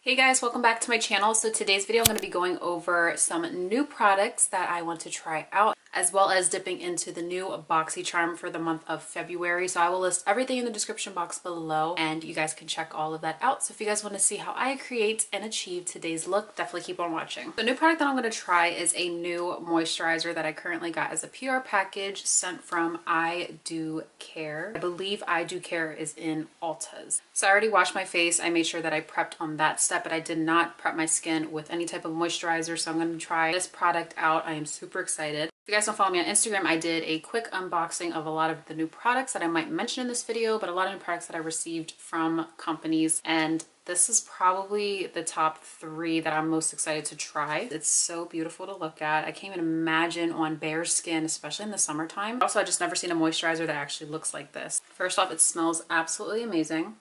Hey guys, welcome back to my channel. So today's video I'm going to be going over some new products that I want to try out, as well as dipping into the new BOXY charm for the month of February. So I will list everything in the description box below and you guys can check all of that out. So if you guys want to see how I create and achieve today's look, definitely keep on watching. The new product that I'm going to try is a new moisturizer that I currently got as a PR package sent from IDewCare. I believe IDewCare is in Ulta's. So I already washed my face. I made sure that I prepped on that step, but I did not prep my skin with any type of moisturizer. So I'm going to try this product out. I am super excited. If you guys don't follow me on Instagram, I did a quick unboxing of a lot of the new products that I might mention in this video, but a lot of new products that I received from companies, and this is probably the top 3 that I'm most excited to try. It's so beautiful to look at. I can't even imagine on bare skin, especially in the summertime. Also, I just never seen a moisturizer that actually looks like this. First off, it smells absolutely amazing.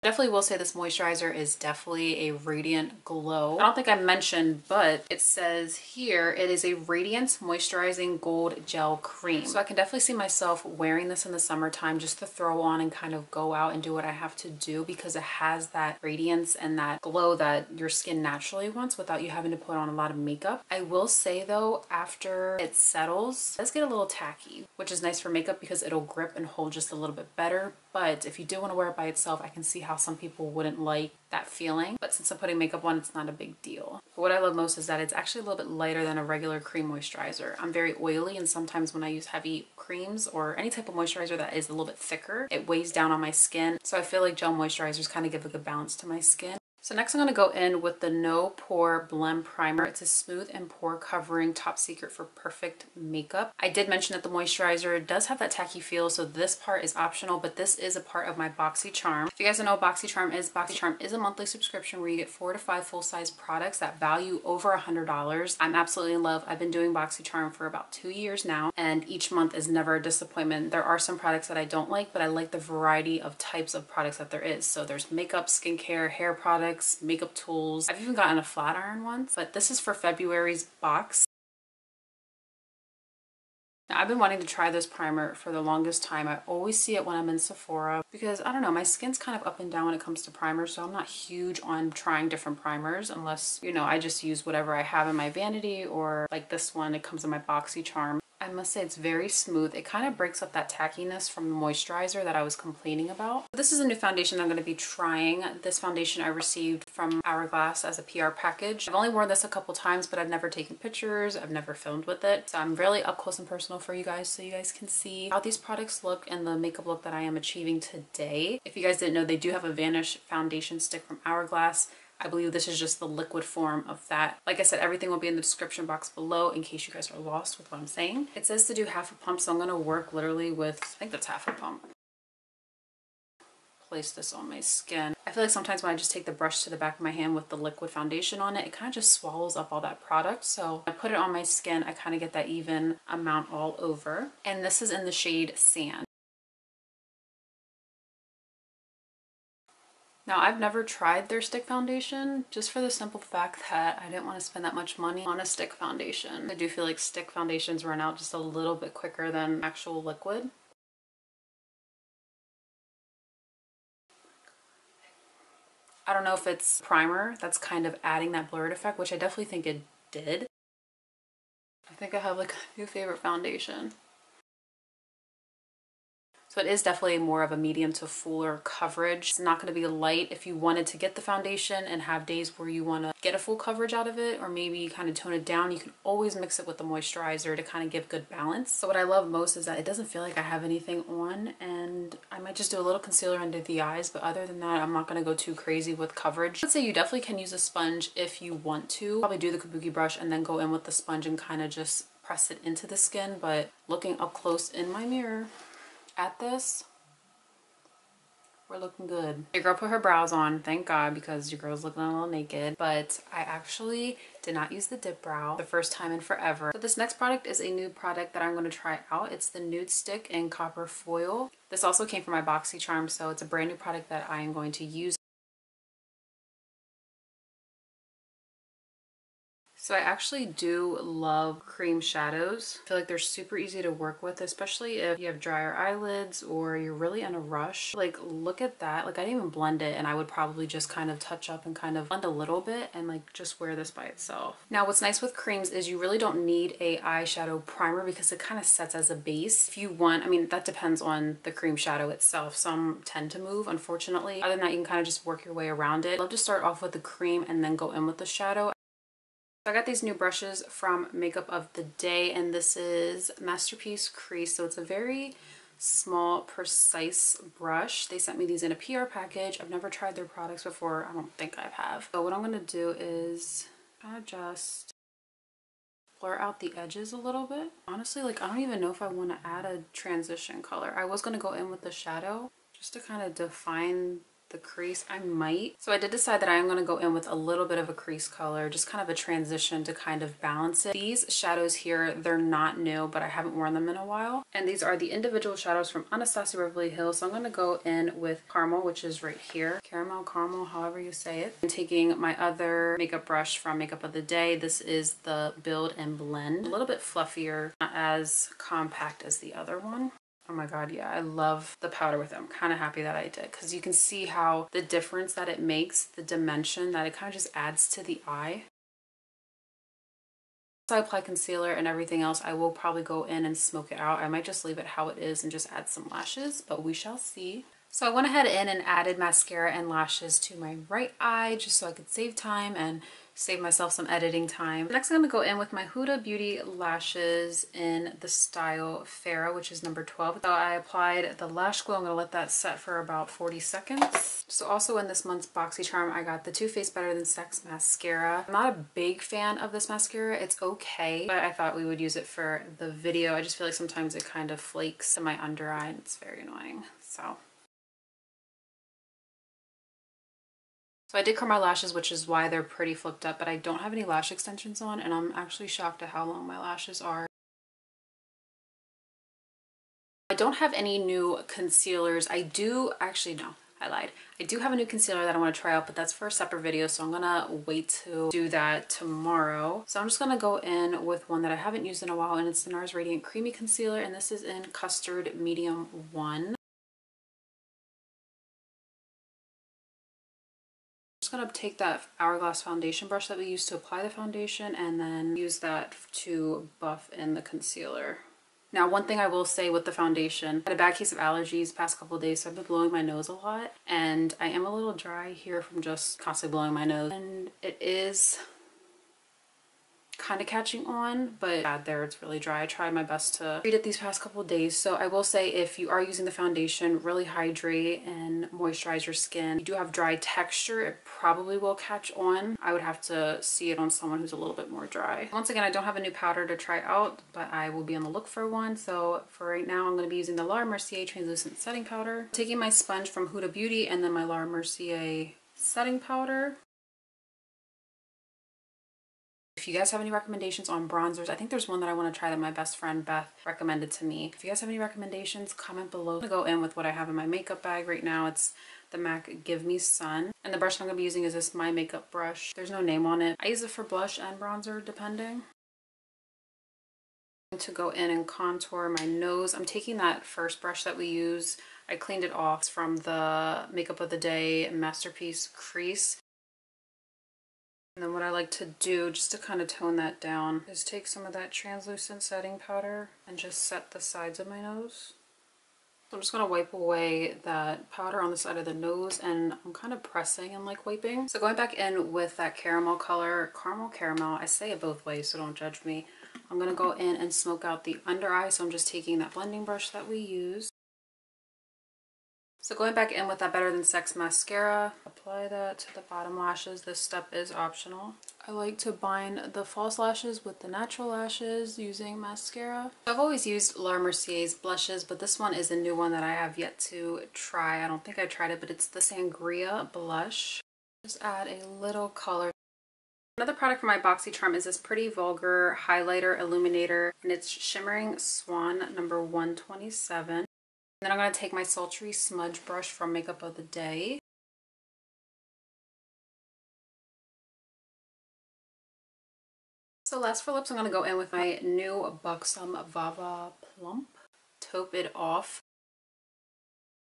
Definitely will say this moisturizer is definitely a radiant glow. I don't think I mentioned, but it says here it is a Radiance Moisturizing Gold Gel Cream. So I can definitely see myself wearing this in the summertime just to throw on and kind of go out and do what I have to do, because it has that radiance and that glow that your skin naturally wants without you having to put on a lot of makeup. I will say though, after it settles, it does get a little tacky, which is nice for makeup because it'll grip and hold just a little bit better. But if you do want to wear it by itself, I can see how some people wouldn't like that feeling. But since I'm putting makeup on, it's not a big deal. But what I love most is that it's actually a little bit lighter than a regular cream moisturizer. I'm very oily, and sometimes when I use heavy creams or any type of moisturizer that is a little bit thicker, it weighs down on my skin. So I feel like gel moisturizers kind of give a good balance to my skin. So next I'm going to go in with the NoPoreBlem primer. It's a smooth and pore covering, top secret for perfect makeup. I did mention that the moisturizer does have that tacky feel, so this part is optional, but this is a part of my BOXY charm. If you guys don't know what BOXY charm is a monthly subscription where you get 4 to 5 full-size products that value over $100. I'm absolutely in love. I've been doing BOXY charm for about 2 years now, and each month is never a disappointment. There are some products that I don't like, but I like the variety of types of products that there is. So there's makeup, skincare, hair products, makeup tools. I've even gotten a flat iron once, but this is for February's box. Now, I've been wanting to try this primer for the longest time. I always see it when I'm in Sephora because, I don't know, my skin's kind of up and down when it comes to primers, so I'm not huge on trying different primers unless, you know, I just use whatever I have in my vanity, or like this one, it comes in my BOXY charm. I must say it's very smooth. It kind of breaks up that tackiness from the moisturizer that I was complaining about. This is a new foundation that I'm going to be trying. This foundation I received from Hourglass as a PR package. I've only worn this a couple times, but I've never taken pictures. I've never filmed with it. So I'm really up close and personal for you guys, so you guys can see how these products look and the makeup look that I am achieving today. If you guys didn't know, they do have a Vanish foundation stick from Hourglass. I believe this is just the liquid form of that. Like I said, everything will be in the description box below in case you guys are lost with what I'm saying. It says to do half a pump, so I'm going to work literally with, I think that's half a pump. Place this on my skin. I feel like sometimes when I just take the brush to the back of my hand with the liquid foundation on it, it kind of just swallows up all that product. So I put it on my skin, I kind of get that even amount all over. And this is in the shade Sand. Now, I've never tried their stick foundation just for the simple fact that I didn't want to spend that much money on a stick foundation. I do feel like stick foundations run out just a little bit quicker than actual liquid. I don't know if it's primer that's kind of adding that blurred effect, which I definitely think it did. I think I have like a new favorite foundation. So it is definitely more of a medium to fuller coverage. It's not going to be light. If you wanted to get the foundation and have days where you want to get a full coverage out of it, or maybe kind of tone it down, you can always mix it with the moisturizer to kind of give good balance. So what I love most is that it doesn't feel like I have anything on, and I might just do a little concealer under the eyes, but other than that, I'm not going to go too crazy with coverage. I'd say you definitely can use a sponge if you want to. Probably do the kabuki brush and then go in with the sponge and kind of just press it into the skin, but looking up close in my mirror at this, we're looking good. Your girl put her brows on, thank God, because your girl's looking a little naked. But I actually did not use the dip brow the first time in forever. So this next product is a new product that I'm going to try out. It's the NudeStix in Copper Foil. This also came from my BOXY charm, so it's a brand new product that I am going to use. So I actually do love cream shadows. I feel like they're super easy to work with, especially if you have drier eyelids or you're really in a rush. Like, look at that. Like, I didn't even blend it, and I would probably just kind of touch up and kind of blend a little bit and like just wear this by itself. Now, what's nice with creams is you really don't need a eyeshadow primer because it kind of sets as a base. If you want, I mean, that depends on the cream shadow itself. Some tend to move, unfortunately. Other than that, you can kind of just work your way around it. I love to start off with the cream and then go in with the shadow. So I got these new brushes from Makeup of the Day, and this is Masterpiece Crease. So it's a very small, precise brush. They sent me these in a PR package. I've never tried their products before. I don't think I have. So what I'm gonna do is kind of just blur out the edges a little bit. Honestly, like, I don't even know if I want to add a transition color. I was gonna go in with the shadow just to kind of define the crease. I might. So I did decide that I am going to go in with a little bit of a crease color, just kind of a transition to kind of balance it. These shadows here, they're not new, but I haven't worn them in a while. And these are the individual shadows from Anastasia Beverly Hills. So I'm going to go in with Caramel, which is right here. Caramel, however you say it. I'm taking my other makeup brush from Makeup of the Day. This is the Build and Blend. A little bit fluffier, not as compact as the other one. Oh my god, yeah, I love the powder with it. I'm kind of happy that I did, because you can see how the difference that it makes, the dimension that it kind of just adds to the eye. So I apply concealer and everything else, I will probably go in and smoke it out. I might just leave it how it is and just add some lashes, but we shall see. So I went ahead and added mascara and lashes to my right eye just so I could save time and save myself some editing time. Next, I'm going to go in with my Huda Beauty lashes in the style Farrah, which is number 12. So I applied the lash glue. I'm going to let that set for about 40 seconds. So also in this month's BOXY charm, I got the Too Faced Better Than Sex mascara. I'm not a big fan of this mascara. It's okay, but I thought we would use it for the video. I just feel like sometimes it kind of flakes in my under eye and it's very annoying. So I did curl my lashes, which is why they're pretty flipped up, but I don't have any lash extensions on, and I'm actually shocked at how long my lashes are. I don't have any new concealers. I do, actually no, I lied. I do have a new concealer that I want to try out, but that's for a separate video, so I'm gonna wait to do that tomorrow. So I'm just gonna go in with one that I haven't used in a while, and it's the NARS Radiant Creamy Concealer, and this is in Custard Medium 1. I'm just going to take that Hourglass foundation brush that we used to apply the foundation and then use that to buff in the concealer. Now, one thing I will say with the foundation, I had a bad case of allergies past couple of days, so I've been blowing my nose a lot, and I am a little dry here from just constantly blowing my nose, and it is kind of catching on, but bad there, it's really dry. I tried my best to treat it these past couple of days. So I will say, if you are using the foundation, really hydrate and moisturize your skin. If you do have dry texture, it probably will catch on. I would have to see it on someone who's a little bit more dry. Once again, I don't have a new powder to try out, but I will be on the look for one. So for right now, I'm going to be using the Laura Mercier translucent setting powder, taking my sponge from Huda Beauty and then my Laura Mercier setting powder. If you guys have any recommendations on bronzers, I think there's one that I want to try that my best friend Beth recommended to me. If you guys have any recommendations, comment below. I'm going to go in with what I have in my makeup bag right now. It's the MAC Give Me Sun. And the brush I'm going to be using is this My Makeup brush. There's no name on it. I use it for blush and bronzer depending. To go in and contour my nose, I'm taking that first brush that we use. I cleaned it off from the Makeup of the Day Masterpiece Crease. And then what I like to do, just to kind of tone that down, is take some of that translucent setting powder and just set the sides of my nose. So I'm just going to wipe away that powder on the side of the nose, and I'm kind of pressing and like wiping. So going back in with that caramel color, caramel, I say it both ways, so don't judge me. I'm going to go in and smoke out the under eye, so I'm just taking that blending brush that we use. So going back in with that Better Than Sex mascara, apply that to the bottom lashes. This step is optional. I like to bind the false lashes with the natural lashes using mascara. I've always used Laura Mercier's blushes, but this one is a new one that I have yet to try. I don't think I tried it, but it's the Sangria blush. Just add a little color. Another product from my BOXY charm is this Pretty Vulgar highlighter illuminator, and it's Shimmering Swan number 127. Then I'm going to take my Sultry Smudge brush from Makeup of the Day. So last for lips, I'm going to go in with my new Buxom Vava Plump Taupe It Off.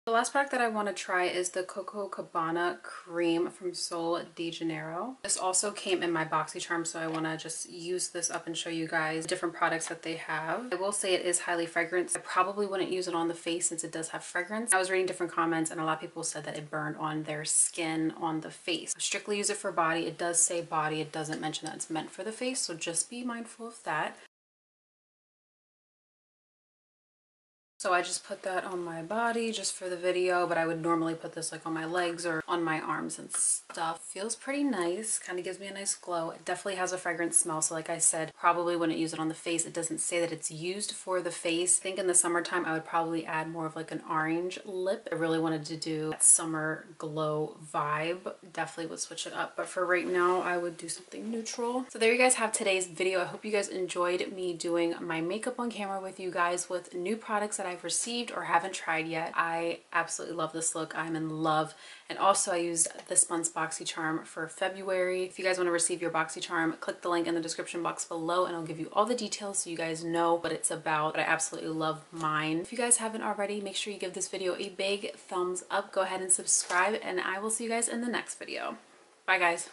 The last product that I want to try is the Coco Cabana cream from Sol de Janeiro. This also came in my boxy charm, so I want to just use this up and show you guys different products that they have. I will say it is highly fragranced. I probably wouldn't use it on the face since it does have fragrance. I was reading different comments and a lot of people said that it burned on their skin on the face. I strictly use it for body. It does say body. It doesn't mention that it's meant for the face, so just be mindful of that. So I just put that on my body just for the video, but I would normally put this like on my legs or on my arms and stuff. Feels pretty nice, kind of gives me a nice glow. It definitely has a fragrance smell, so like I said, probably wouldn't use it on the face. It doesn't say that it's used for the face. I think in the summertime I would probably add more of like an orange lip. I really wanted to do that summer glow vibe. Definitely would switch it up, but for right now I would do something neutral. So there you guys have today's video. I hope you guys enjoyed me doing my makeup on camera with you guys with new products that I've received or haven't tried yet. I absolutely love this look. I'm in love. And also I used this month's boxy charm for February. If you guys want to receive your boxy charm, click the link in the description box below and I'll give you all the details so you guys know what it's about. But I absolutely love mine. If you guys haven't already, make sure you give this video a big thumbs up. Go ahead and subscribe and I will see you guys in the next video. Bye guys.